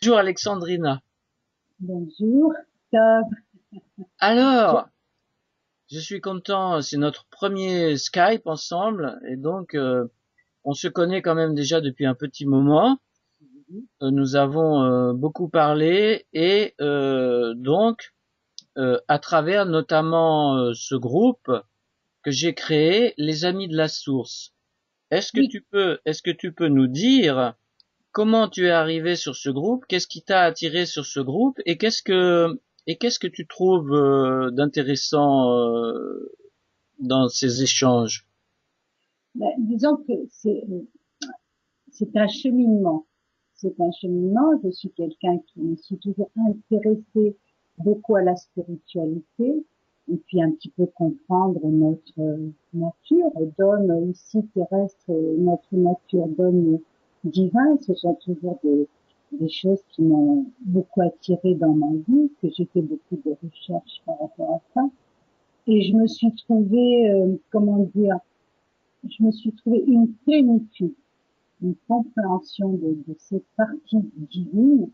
Bonjour Alexandrina. Bonjour, Tom. Je- Alors, je suis content, c'est notre premier Skype ensemble et donc on se connaît quand même déjà depuis un petit moment. Nous avons beaucoup parlé et donc à travers notamment ce groupe que j'ai créé, les Amis de la Source. Oui, Est-ce que tu peux nous dire comment tu es arrivé sur ce groupe? Qu'est-ce qui t'a attiré sur ce groupe? Et qu'est-ce que tu trouves d'intéressant dans ces échanges? disons que c'est un cheminement. C'est un cheminement. Je suis quelqu'un qui me suis toujours intéressé beaucoup à la spiritualité et puis un petit peu comprendre notre nature d'homme ici terrestre et notre nature d'homme divin. Ce sont toujours des choses qui m'ont beaucoup attiré dans ma vie, que j'ai fait beaucoup de recherches par rapport à ça. Et je me suis trouvée, comment dire, je me suis trouvée une plénitude, une compréhension de cette partie divine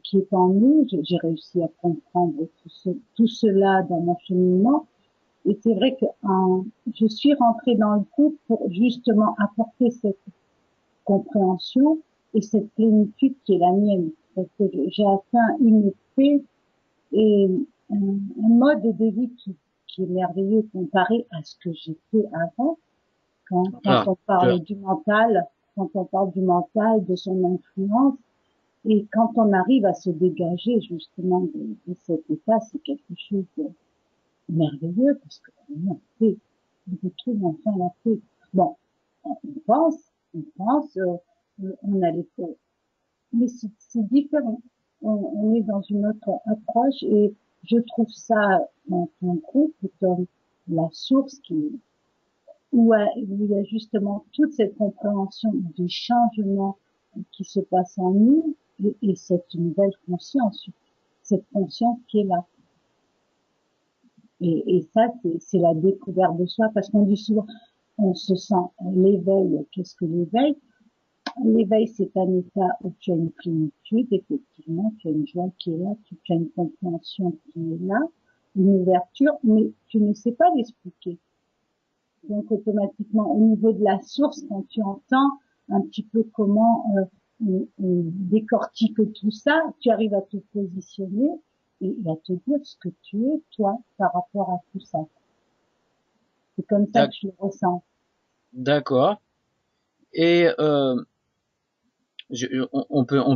qui est en nous. J'ai réussi à comprendre tout cela dans mon cheminement. Et c'est vrai que je suis rentrée dans le groupe pour justement apporter cette compréhension et cette plénitude qui est la mienne. Parce que j'ai atteint une paix et un mode de vie qui est merveilleux comparé à ce que j'étais avant. Quand Voilà. on Je- parle du mental, quand on parle du mental, de son influence, et quand on arrive à se dégager justement de cet état, c'est quelque chose de merveilleux parce qu'on est en paix, on retrouve enfin la paix. Bon, on pense, on a les faits, mais c'est différent. On est dans une autre approche et je trouve ça dans ton groupe comme la source où il y a justement toute cette compréhension du changement qui se passe en nous et cette nouvelle conscience, cette conscience qui est là. Et ça, c'est la découverte de soi, parce qu'on dit souvent, on se sent l'éveil. Qu'est-ce que l'éveil? L'éveil, c'est un état où tu as une plénitude, effectivement, tu as une joie qui est là, tu as une compréhension qui est là, une ouverture, mais tu ne sais pas l'expliquer. Donc automatiquement, au niveau de la source, quand tu entends un petit peu comment on décortique tout ça, tu arrives à te positionner et à te dire ce que tu es, toi, par rapport à tout ça. C'est comme ça que d'ac- je le ressens. D'accord. Et on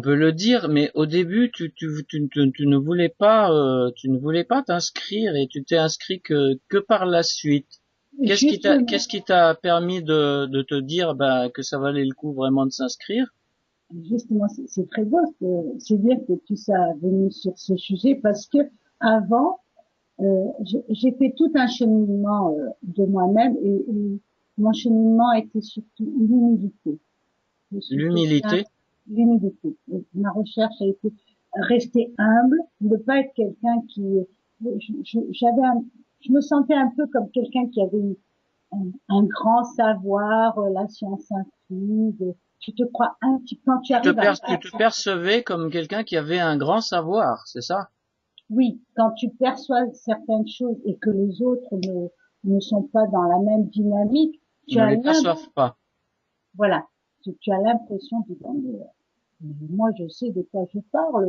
peut le dire, mais au début, tu ne voulais pas t'inscrire et tu t'es inscrit que par la suite. Justement, Qu'est-ce qui t'a permis de te dire bah, que ça valait le coup vraiment de s'inscrire? justement, c'est très beau, c'est dire que tu sois venu sur ce sujet parce que avant, j'ai fait tout un cheminement de moi-même et mon cheminement était surtout l'humilité. Je suis quelqu'un, L'humilité. l'humilité. Ma recherche a été rester humble, ne pas être quelqu'un qui, j'avais je me sentais un peu comme quelqu'un qui avait un grand savoir, la science infuse. Tu te crois un petit, quand tu arrives Tu te percevais comme quelqu'un qui avait un grand savoir, c'est ça? oui, quand tu perçois certaines choses et que les autres ne sont pas dans la même dynamique, tu Ne as les perçoivent pas. voilà, tu as l'impression de, moi je sais de quoi je parle,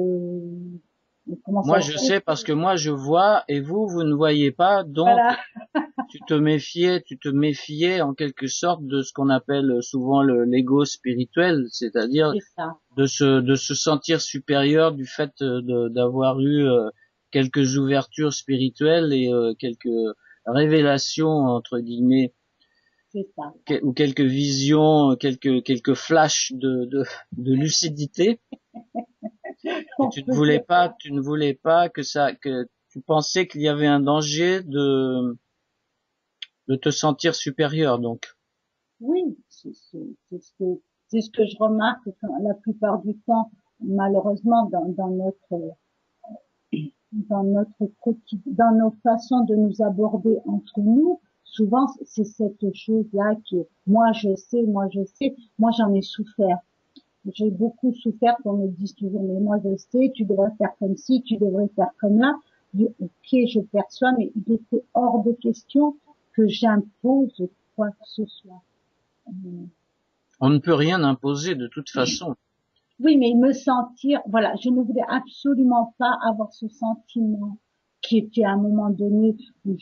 comment Moi, ça se je fait, sais parce que moi, je vois et vous ne voyez pas. Donc, voilà, tu te méfiais en quelque sorte de ce qu'on appelle souvent l'ego spirituel, c'est-à-dire c'est ça, de se sentir supérieur du fait d'avoir eu quelques ouvertures spirituelles et quelques révélations entre guillemets c'est ça, ou quelques visions, quelques flashs de lucidité. Et on peut dire ça. tu ne voulais pas que tu pensais qu'il y avait un danger de te sentir supérieur, donc. Oui, c'est ce que je remarque la plupart du temps, malheureusement, dans notre dans nos façons de nous aborder entre nous, souvent c'est cette chose-là qui est, moi je sais, moi j'en ai souffert. J'ai beaucoup souffert qu'on me dise toujours, mais moi je sais, tu devrais faire comme ci, tu devrais faire comme là. Je dis, ok, je perçois, mais il était hors de question que j'impose quoi que ce soit. On ne peut rien imposer de toute façon. Oui, mais me sentir, voilà, je ne voulais absolument pas avoir ce sentiment qui était à un moment donné, où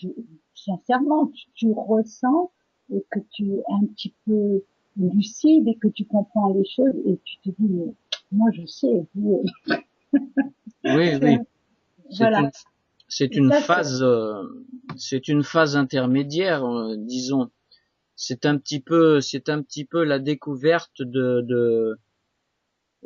sincèrement, tu ressens et que tu es un petit peu lucide et que tu comprends les choses et tu te dis, mais moi je sais, Oui, oui. C'est voilà. une, c'est Et une ça, phase, c'est une phase intermédiaire, disons. C'est un petit peu la découverte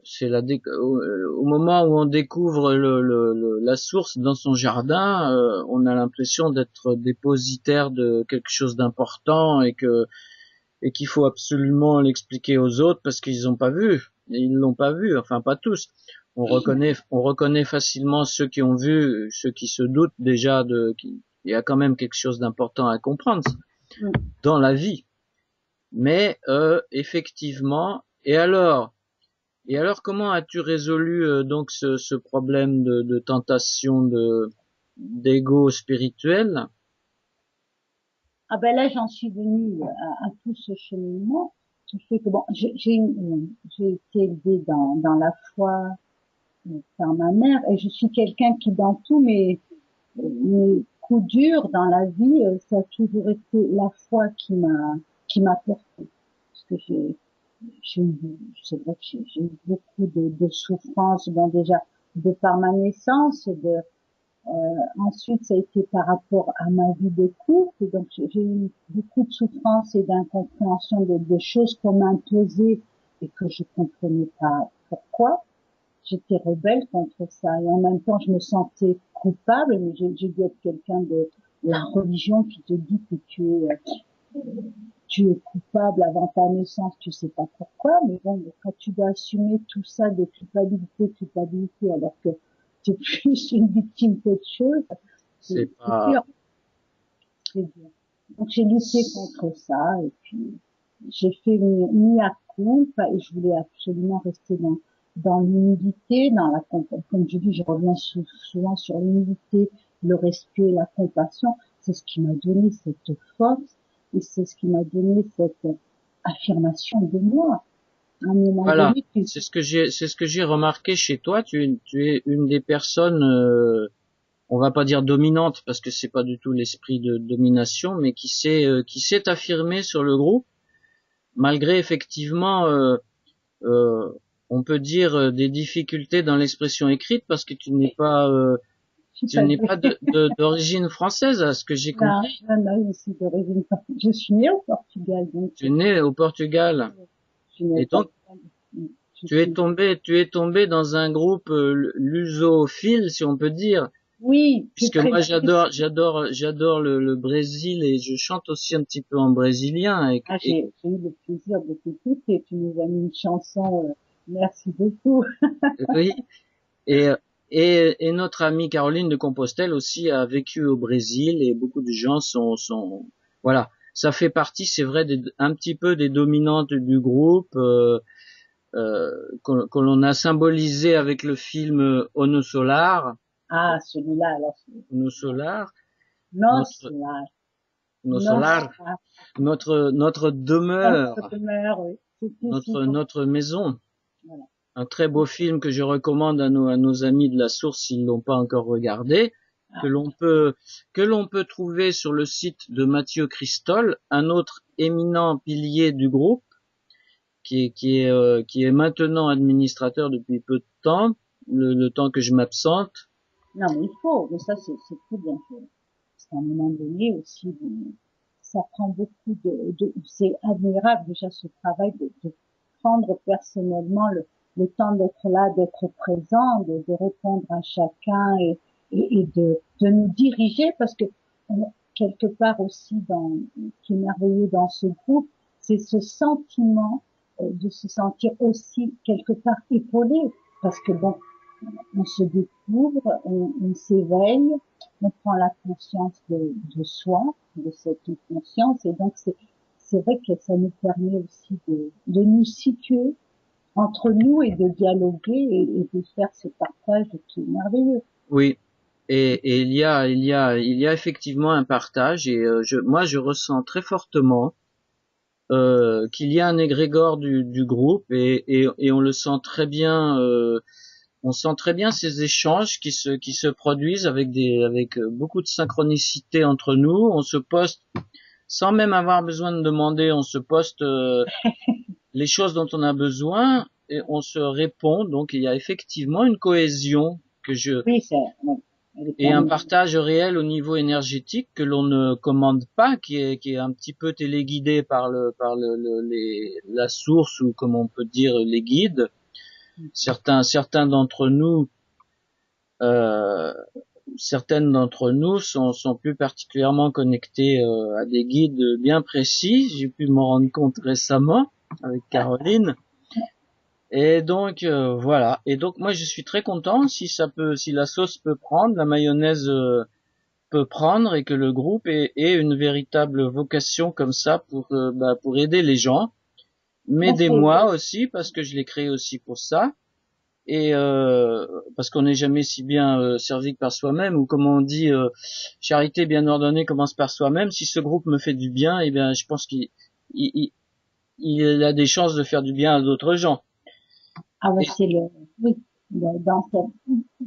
c'est au moment où on découvre la source dans son jardin, on a l'impression d'être dépositaire de quelque chose d'important et qu'il faut absolument l'expliquer aux autres parce qu'ils n'ont pas vu. Et ils l'ont pas vu, enfin pas tous. On reconnaît facilement ceux qui ont vu, ceux qui se doutent déjà qu'il y a quand même quelque chose d'important à comprendre dans la vie. Mais effectivement, et alors, comment as-tu résolu donc ce problème de tentation d'ego spirituel? ah ben là, j'en suis venue à tout ce cheminement qui fait que bon, j'ai été élevée dans la foi par ma mère et je suis quelqu'un qui dans tous mes coups durs dans la vie, ça a toujours été la foi qui m'a porté. Parce que j'ai eu, c'est vrai que j'ai eu beaucoup de souffrances, bon déjà de par ma naissance, ensuite ça a été par rapport à ma vie de couple, donc j'ai eu beaucoup de souffrances et d'incompréhension de choses qu'on m'imposait et que je comprenais pas pourquoi. J'étais rebelle contre ça et en même temps je me sentais coupable, mais j'ai dû être quelqu'un de la religion qui te dit que tu es coupable avant ta naissance, tu sais pas pourquoi, mais bon, quand tu dois assumer tout ça de culpabilité, alors que tu es plus une victime qu'autre chose, C'est c'est pas, dur, c'est dur. Donc j'ai lutté contre ça et puis j'ai fait mea culpa et je voulais absolument rester dans l'humilité, dans la comme je dis, je reviens souvent sur l'humilité, le respect, la compassion. C'est ce qui m'a donné cette force et c'est ce qui m'a donné cette affirmation de moi. À un moment voilà. donné, C'est ce que j'ai remarqué chez toi. Tu es une des personnes, on va pas dire dominante parce que c'est pas du tout l'esprit de domination, mais qui s'est affirmée sur le groupe malgré effectivement, on peut dire des difficultés dans l'expression écrite parce que je suis tu pas n'es douée. pas d'origine française, à ce que j'ai Non, compris. non, non, je suis d'origine, je suis née au Portugal, donc Tu es né au Portugal je suis née au et donc Portugal. Je suis, tu es tombé dans un groupe lusophile, si on peut dire, oui, c'est puisque très moi difficile. j'adore le Brésil et je chante aussi un petit peu en brésilien Ah, et j'ai eu le plaisir de t'écouter. Tu nous as mis une chanson. Merci beaucoup. oui et et notre amie Caroline de Compostelle aussi a vécu au Brésil et beaucoup de gens sont voilà, ça fait partie, c'est vrai, un petit peu des dominantes du groupe que l'on a symbolisé avec le film Ono Solar, Ah, celui-là, alors, Ono Solar, non, notre celui-là, Ono non, Solar, celui-là, notre notre demeure, demeure, oui. C'est ici. notre maison. Voilà. Un très beau film que je recommande à nos amis de la source s'ils l'ont pas encore regardé, que Ah, l'on peut, que l'on peut trouver sur le site de Mathieu Christol, un autre éminent pilier du groupe, qui est maintenant administrateur depuis peu de temps, le temps que je m'absente. non, mais il faut. Mais ça, c'est très bien fait. Parce qu'à un moment donné aussi, ça prend beaucoup c'est admirable déjà ce travail de prendre personnellement le temps d'être là, d'être présent, de répondre à chacun et de nous diriger parce que quelque part aussi qui est merveilleux dans ce groupe, c'est ce sentiment de se sentir aussi quelque part épaulé parce que bon, on se découvre, on s'éveille, on prend la conscience de soi, de cette conscience, et donc c'est vrai que ça nous permet aussi de nous situer entre nous et de dialoguer et de faire ce partage qui est merveilleux. Oui. Et il y a effectivement un partage et moi je ressens très fortement qu'il y a un égrégore du groupe et on le sent très bien. On sent très bien ces échanges qui se produisent avec beaucoup de synchronicité entre nous. On se poste sans même avoir besoin de demander. On se poste les choses dont on a besoin et on se répond. Donc il y a effectivement une cohésion Oui, ouais, elle est et quand un même. partage réel au niveau énergétique que l'on ne commande pas, qui est un petit peu téléguidé la source ou comme on peut dire les guides. Certains d'entre nous, euh, certaines d'entre nous sont plus particulièrement connectés à des guides bien précis. J'ai pu m'en rendre compte récemment avec Caroline. Et donc voilà. Et donc moi je suis très content si la sauce peut prendre, la mayonnaise peut prendre et que le groupe ait une véritable vocation comme ça pour aider les gens, Là, m'aider moi aussi parce que je l'ai créé aussi pour ça et parce qu'on n'est jamais si bien servi que par soi-même ou comme on dit charité bien ordonnée commence par soi-même. Si ce groupe me fait du bien, eh bien je pense il, il a des chances de faire du bien à d'autres gens. ah ouais, Et, oui, dans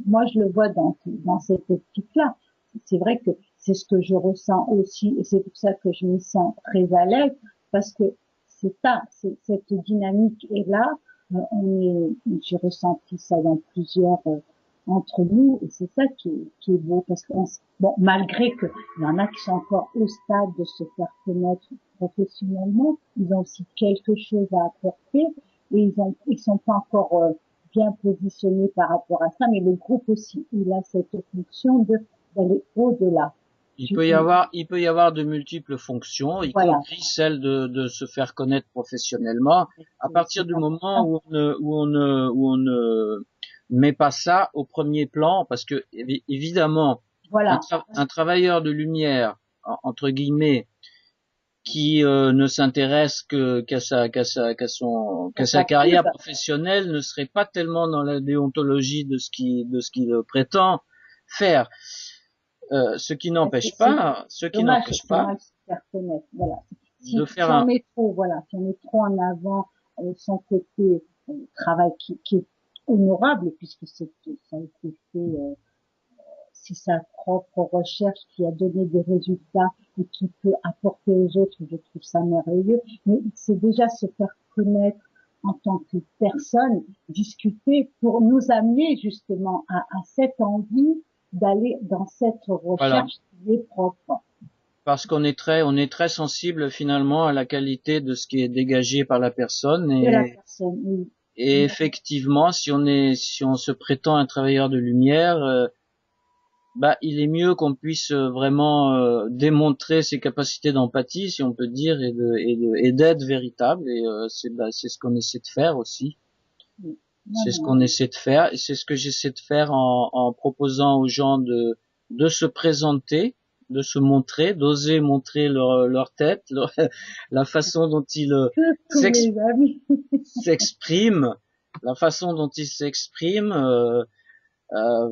moi je le vois dans cette optique-là. C'est vrai que c'est ce que je ressens aussi, et c'est pour ça que je me sens très à l'aise, parce que c'est ça, cette dynamique est là. J'ai ressenti ça dans plusieurs entre nous, et c'est ça qui est beau, parce que bon, malgré que il y en a qui sont encore au stade de se faire connaître professionnellement, ils ont aussi quelque chose à apporter et ils sont pas encore bien positionnés par rapport à ça, mais le groupe aussi, il a cette fonction d'aller au-delà. il peut y avoir de multiples fonctions, y Voilà. compris celle de se faire connaître professionnellement. À partir du moment Important. où on ne met pas ça au premier plan, parce que évidemment, Voilà. un travailleur de lumière, entre guillemets, qui ne s'intéresse qu'à sa carrière professionnelle, ne serait pas tellement dans la déontologie de ce qu'il prétend faire. Ce qui Dommage, n'empêche c'est pas mal se faire connaître. Voilà. de faire Si on met trop, voilà, si on met trop en avant son côté travail qui est honorable, puisque ça a été fait, c'est sa propre recherche qui a donné des résultats et qui peut apporter aux autres, je trouve ça merveilleux. Mais c'est déjà se faire connaître en tant que personne, discuter pour nous amener justement à cette envie d'aller dans cette voilà, recherche qui est propre. parce on est très sensible finalement à la qualité de ce qui est dégagé par la personne De la personne, oui. et effectivement, si on se prétend un travailleur de lumière, il est mieux qu'on puisse vraiment démontrer ses capacités d'empathie, si on peut dire, et d'aide véritable. Et c'est ce qu'on essaie de faire aussi. Oui. C'est ce qu'on essaie de faire, et c'est ce que j'essaie de faire en proposant aux gens de se présenter, de se montrer, d'oser montrer leur tête, la façon dont ils Tous mes amis. s'expriment, la façon dont ils s'expriment,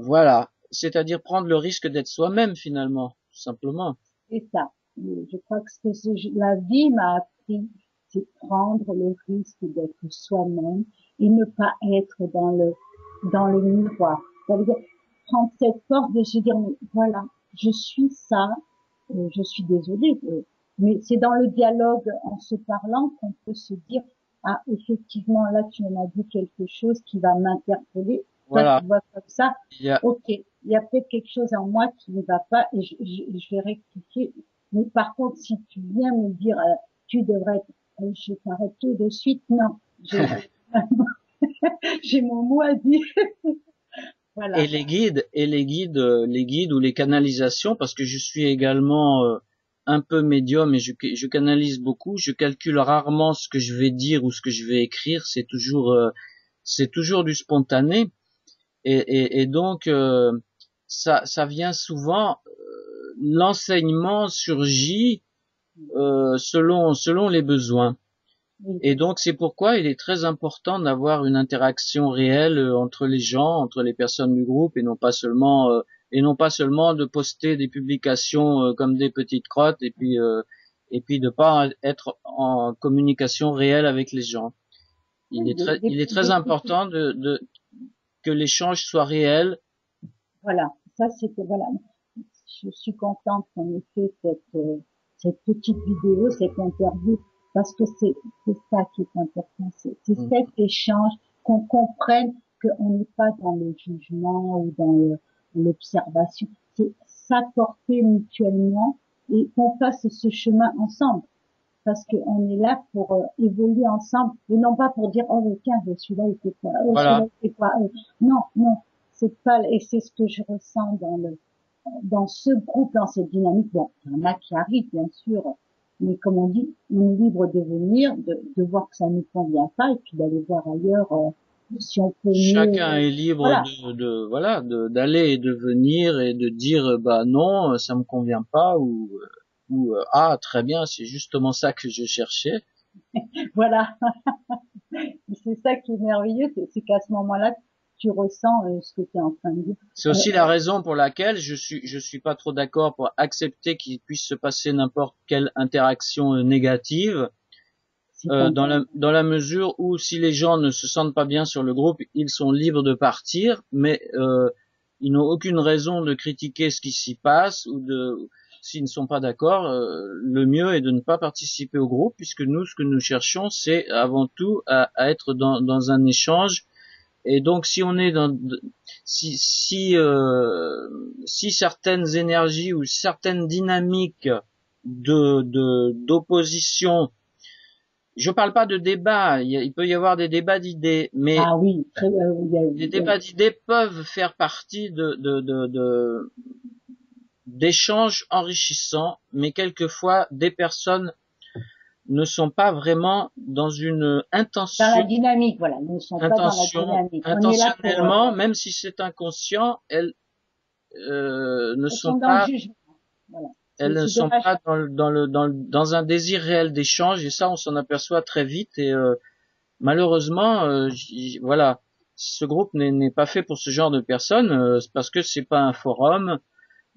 voilà. C'est-à-dire prendre le risque d'être soi-même finalement, tout simplement. C'est ça. Je crois que la vie m'a appris, c'est prendre le risque d'être soi-même et ne pas être dans le miroir. Ça veut dire prendre cette force de se dire, mais voilà, je suis ça, je suis désolée, mais c'est dans le dialogue en se parlant qu'on peut se dire, ah, effectivement, là, tu m'as dit quelque chose qui va m'interpeller. Toi, Voilà. tu vois comme ça. Il y a, Ok, il y a peut-être quelque chose en moi qui ne va pas et je vais rectifier. Mais par contre, si tu viens me dire, tu devrais être, je t'arrête tout de suite, non. J'ai j'ai mon mot à dire. et Voilà. les guides ou les canalisations, parce que je suis également un peu médium et je canalise beaucoup. Je calcule rarement ce que je vais dire ou ce que je vais écrire. C'est toujours du spontané. Et donc ça vient souvent. L'enseignement surgit selon les besoins. oui, Et donc c'est pourquoi il est très important d'avoir une interaction réelle entre les gens, entre les personnes du groupe, et non pas seulement de poster des publications comme des petites crottes et puis de pas être en communication réelle avec les gens. oui, Il est très important que l'échange soit réel. voilà. Ça, c'était, voilà. Je suis contente qu'on ait fait cette petite vidéo, cette interview, parce que c'est ça qui est important. C'est cet échange, qu'on comprenne qu'on n'est pas dans le jugement ou dans l'observation. C'est s'apporter mutuellement et qu'on fasse ce chemin ensemble. Parce qu'on est là pour évoluer ensemble et non pas pour dire oh mais tiens celui-là il fait quoi, oh celui-là Voilà. il fait quoi. Non non, c'est pas, et c'est ce que je ressens dans ce groupe, dans cette dynamique. Bon, il y en a qui arrivent bien sûr, mais comme on dit, on est libre de venir, de voir que ça ne nous convient pas et puis d'aller voir ailleurs si on peut mieux. Chacun est libre Voilà. voilà, d'aller et de venir et de dire bah non, ça me convient pas ou ah très bien, c'est justement ça que je cherchais. Voilà. C'est ça qui est merveilleux, c'est qu'à ce moment-là, tu ressens ce que tu es en train de dire. C'est aussi la raison pour laquelle je suis pas trop d'accord pour accepter qu'il puisse se passer n'importe quelle interaction négative, dans la mesure où si les gens ne se sentent pas bien sur le groupe, ils sont libres de partir, mais ils n'ont aucune raison de critiquer ce qui s'y passe ou de s'ils ne sont pas d'accord, le mieux est de ne pas participer au groupe, puisque nous, ce que nous cherchons, c'est avant tout à être dans un échange. Et donc, si on est si certaines énergies ou certaines dynamiques d'opposition, je parle pas de débat, il peut y avoir des débats d'idées, mais Ah oui, les débats d'idées peuvent faire partie d'échanges enrichissants, mais quelquefois des personnes ne sont pas vraiment dans une dans la dynamique, voilà. Nous ne sommes pas dans la dynamique. On est là pour, intentionnellement, même si c'est inconscient, ne elles sont sont dans le pas jugement. Voilà. elles ne C'est sont dommage. pas dans un désir réel d'échange, et ça on s'en aperçoit très vite, et malheureusement voilà, ce groupe n'est pas fait pour ce genre de personnes, parce que c'est pas un forum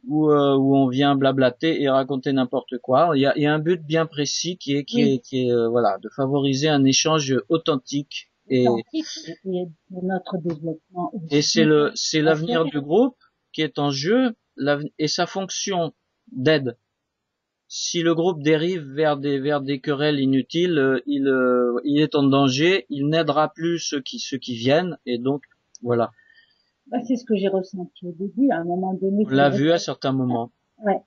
où on vient blablater et raconter n'importe quoi. Il y a un but bien précis Oui, qui est voilà, de favoriser un échange authentique, authentique et notre développement et aussi c'est l'avenir personnel. du groupe qui est en jeu, et sa fonction d'aide. Si le groupe dérive vers des querelles inutiles, il est en danger, il n'aidera plus ceux qui viennent, et donc voilà. Bah, c'est ce que j'ai ressenti au début. À un moment donné, On c'est l'a vrai. vu à certains moments. Ouais.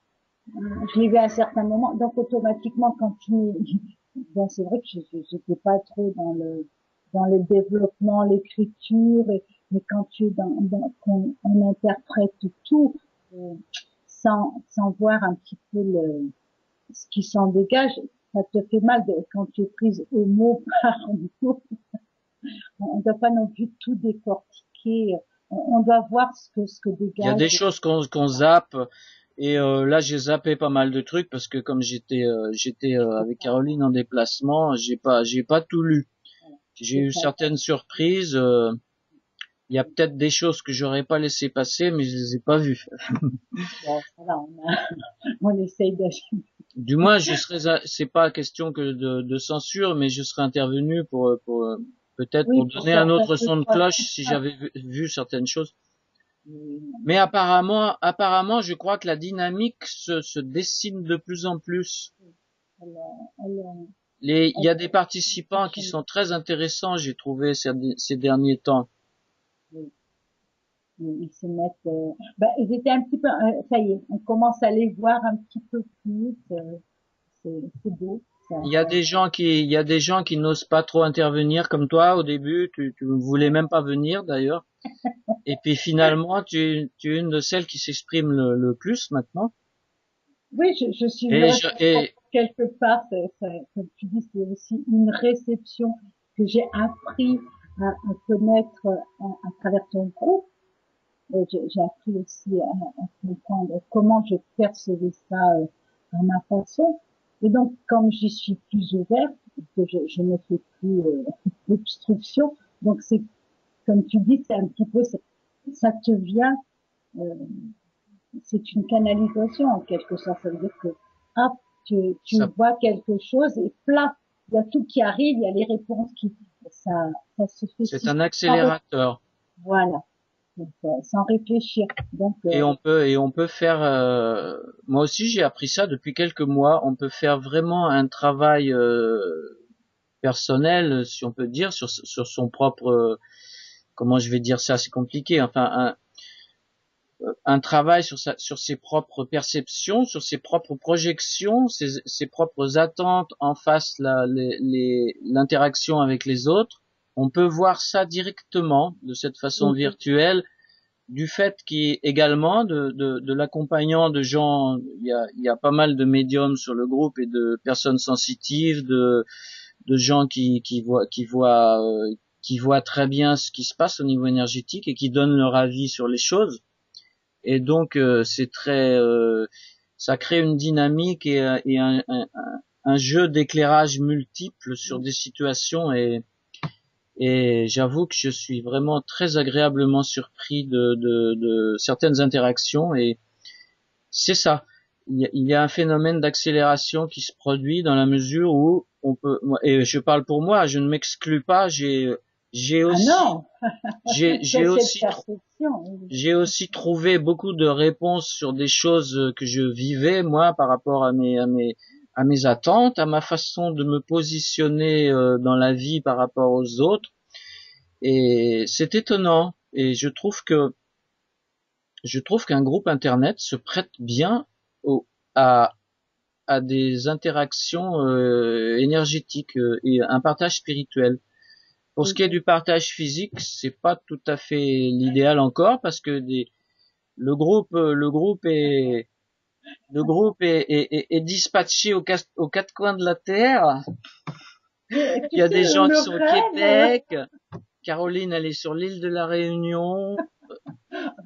Je l'ai vu à un certain moment. Donc, automatiquement, quand tu, bon, c'est vrai que j'étais pas trop dans le développement, l'écriture, mais quand tu es qu'on on interprète tout, euh, sans voir un petit peu ce qui s'en dégage, ça te fait mal quand tu es prise au mot par mot. On ne doit pas non plus tout décortiquer. On doit voir ce que Il y a des dégage. choses qu'on zappe, et là j'ai zappé pas mal de trucs parce que comme j'étais avec Caroline en déplacement, j'ai pas tout lu. J'ai C'est eu ça. certaines surprises. Il y a peut-être des choses que j'aurais pas laissé passer, mais je les ai pas vues. Bon, voilà, on essaye d'agir. Du moins, c'est pas question que de censure, mais je serais intervenu peut-être pour Oui, pour donner un certains autre deux, son de trois cloche trucs. si j'avais vu certaines choses. Mais, Mais apparemment, je crois que la dynamique se dessine de plus en plus. elle, elle, Il y a des participants qui sont très intéressants, j'ai trouvé ces derniers temps. oui, ils se mettent, ils étaient un petit peu, ça y est, on commence à les voir un petit peu plus, c'est beau, Il y a des gens qui n'osent pas trop intervenir comme toi au début. Tu voulais même pas venir d'ailleurs. Et puis finalement, tu es une de celles qui s'exprime le plus maintenant. oui, je suis Et, heureuse quelque part, comme tu dis, c'est aussi une réception que j'ai appris à connaître à travers ton groupe. J'ai appris aussi à comprendre comment je percevais ça à ma façon. Et donc, comme j'y suis plus ouverte, que je ne fais plus d'obstruction. Donc c'est, comme tu dis, c'est un petit peu, ça te vient, euh, c'est une canalisation en quelque sorte. Ça veut dire que, hop, tu Ça, vois quelque chose et plat, il y a tout qui arrive, il y a les réponses ça se fait c'est un sans, accélérateur. voilà, donc, sans réfléchir. Donc, Et on peut faire, moi aussi j'ai appris ça depuis quelques mois, on peut faire vraiment un travail personnel, si on peut dire, sur son propre, comment je vais dire ça, c'est compliqué, enfin un travail sur ses propres perceptions, sur ses propres projections, ses propres attentes en face l'interaction avec les autres. On peut voir ça directement de cette façon virtuelle, du fait qu'également de l'accompagnant de gens, il y a pas mal de médiums sur le groupe et de personnes sensitives, de gens qui voient très bien ce qui se passe au niveau énergétique et qui donnent leur avis sur les choses. Et donc c'est très, ça crée une dynamique et un jeu d'éclairage multiple sur des situations et j'avoue que je suis vraiment très agréablement surpris de certaines interactions et c'est ça. Il y a un phénomène d'accélération qui se produit dans la mesure où on peut, et je parle pour moi, je ne m'exclus pas, j'ai ah aussi, non, j'ai cette aussi perception. j'ai aussi trouvé beaucoup de réponses sur des choses que je vivais moi par rapport à mes attentes, à ma façon de me positionner dans la vie par rapport aux autres. Et c'est étonnant. Et je trouve qu'un groupe internet se prête bien à à des interactions énergétiques et un partage spirituel. Pour ce qui est du partage physique, c'est pas tout à fait l'idéal encore parce que le groupe est dispatché aux quatre coins de la terre. Mais Il tu y a sais, des gens qui le sont au rêve, Québec. Caroline, elle est sur l'île de la Réunion.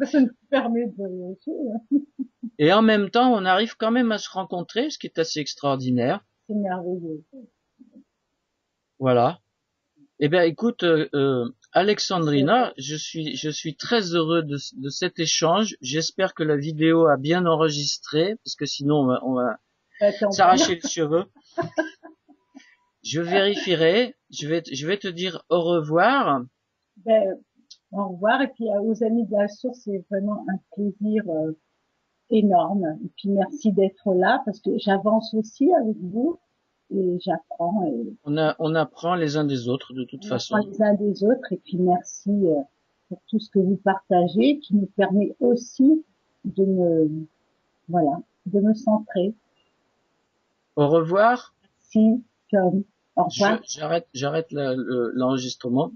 ça nous permet de, Et en même temps, on arrive quand même à se rencontrer, ce qui est assez extraordinaire. c'est merveilleux. Voilà. Eh bien, écoute, Alexandrina, je suis très heureux de cet échange. J'espère que la vidéo a bien enregistré, parce que sinon on va Attends, s'arracher les cheveux. Je vérifierai. Je vais te dire au revoir. ben, au revoir. Et puis aux amis de la source, c'est vraiment un plaisir énorme. Et puis merci d'être là parce que j'avance aussi avec vous et j'apprends et On apprend les uns des autres de toute on apprend façon. les uns des autres. Et puis merci pour tout ce que vous partagez qui nous permet aussi de me, voilà, de me centrer. Au revoir. Si, comme, au revoir. J'arrête l'enregistrement.